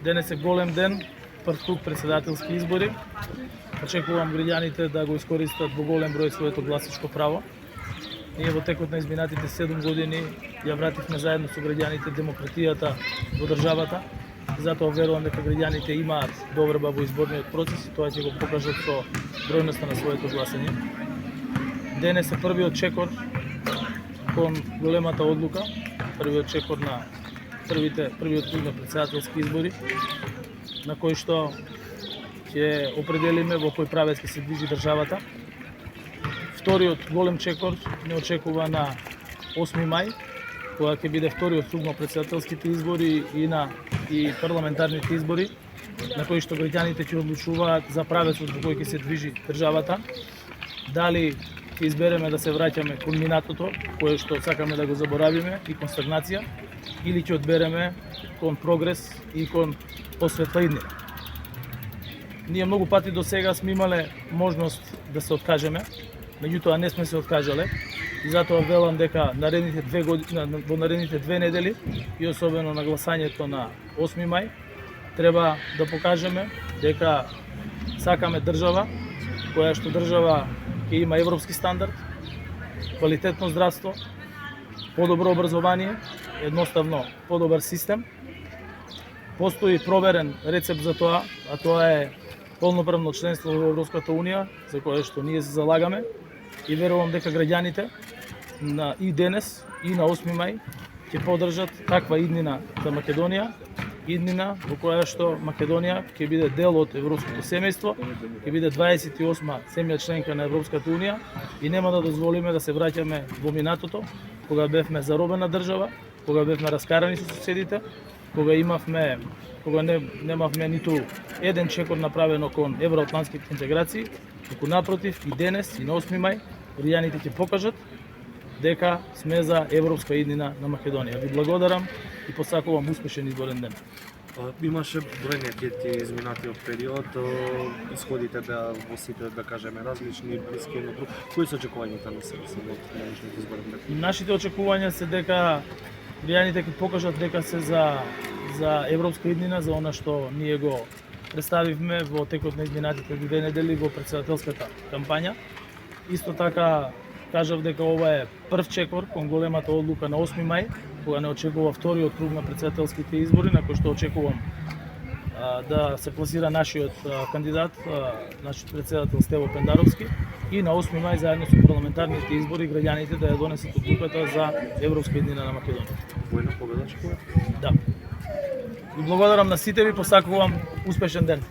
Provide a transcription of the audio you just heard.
Денес е голем ден, прв круг председателски избори. Очекувам граѓаните да го искористат во голем број своето гласачко право. Ние во текот на изминатите 7 години ја вративме заедно со граѓаните демократијата во државата. Затоа верувам дека граѓаните имаат доверба во изборниот процес и тоа ќе го покажат со бројноста на своето гласање. Денес е првиот чекор кон големата одлука, првиот чекор на првиот круг на председателски избори, на кој што ќе определиме во кој правец ќе се движи државата. Вториот голем чекор не очекува на 8 мај, кога ќе биде вториот круг на председателските избори и парламентарните избори, на кои што граѓаните ќе одлучуваат за правецот во кој ќе се движи државата. Дали ќе избереме да се враќаме кон минатото, кое што сакаме да го заборавиме, и кон стагнација, или ќе одбереме кон прогрес и кон посветла иднина. Ние многу пати до сега сме имале можност да се откажеме, меѓутоа не сме се откажале и затоа велам дека во наредните 2 недели и особено на гласањето на 8 мај треба да покажеме дека сакаме држава која што држава ќе има европски стандард, квалитетно здравство, подобро образование, едноставно подобар систем. Постои проверен рецепт за тоа, а тоа е полноправно членство во Европската унија, за кое што ние се залагаме и верувам дека граѓаните и денес и на 8 мај ќе поддржат таква иднина за Македонија, иднина во која што Македонија ќе биде дел од европското семејство, ќе биде 28-ма земја членка на Европската унија и нема да дозволиме да се враќаме во минатото, кога бевме заробена држава, кога бевме раскарани со соседите, кога немавме ниту еден чекор направено кон евроатлантските интеграции, туку напротив и денес и на 8 мај граѓаните ќе покажат дека сме за европска иднина на Македонија. Ви благодарам и посакувам успешен изборен ден. Имаше бројни анкети изминатиот период, исходите беа во сите, да кажеме, различни, блиски едно друг. Кои се очекувањата на себе од денешниот изборен ден? Нашите очекувања се дека граѓаните ќе покажат дека се за европска иднина, за она што ние го представивме во текот на изминатите 2 недели во председателската кампања. Исто така кажав дека ова е прв чекор кон големата одлука на 8 мај, кога не очекува вториот круг на председателските избори, на кој што очекувам да се пласира нашиот кандидат, нашиот председател Стево Пендаровски, и на 8 мај заедно со парламентарните избори граѓаните да ја донесат одлуката за европска иднина на Македонија. Војна победа очекува? Да. И благодарам на сите ви, посакувам успешен ден.